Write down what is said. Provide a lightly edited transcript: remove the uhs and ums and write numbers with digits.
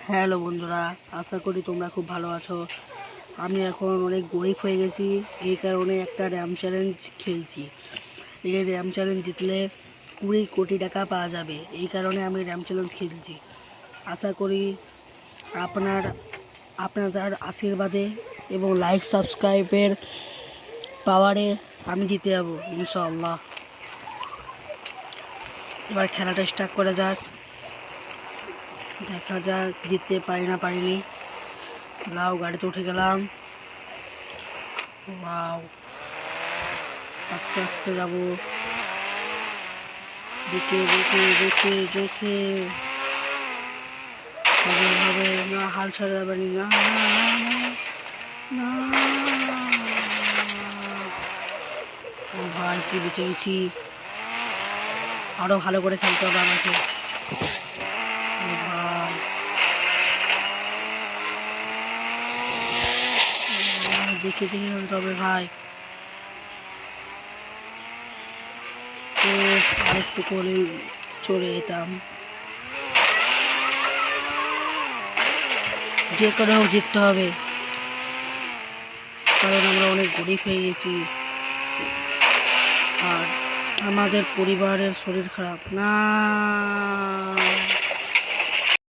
Hello বন্ধুরা, আশা করি তোমরা খুব ভালো আছো। আমি এখন অনেক গরিব হয়ে গেছি, এই কারণে একটা র্যাম চ্যালেঞ্জ খেলছি। এই র্যাম চ্যালেঞ্জ জিতলে 20 কোটি টাকা পাওয়া যাবে, এই কারণে আমি র্যাম চ্যালেঞ্জ খেলছি। আশা করি আপনাদের আশীর্বাদে এবং লাইক সাবস্ক্রাইবের পাওয়ারে আমি জিতে যাব ইনশাআল্লাহ। এবার খেলাটা স্টার্ট করা যাক, দেখা যাক জিততে পারি না পারিনি। লাউ গাড়িতে উঠে গেলাম। ওয়াও, আস্তে আস্তে যাবো, দেখে দেখে দেখে দেখে হবে হবে না, হাল ছাড়া যাবে না, না না না। ও ভাই, কি বেঁচে গেছি, আরো ভালো করে খেলতে হবে আমাকে। ও ভাই, দেখে দেখে খেলতে হবে ভাই। তো আরেকটু করে চলে যেতাম, যে করে হোক জিততে হবে, কারণ আমরা অনেক গরিব হয়ে গেছি আর আমাদের পরিবারের শরীর খারাপ। না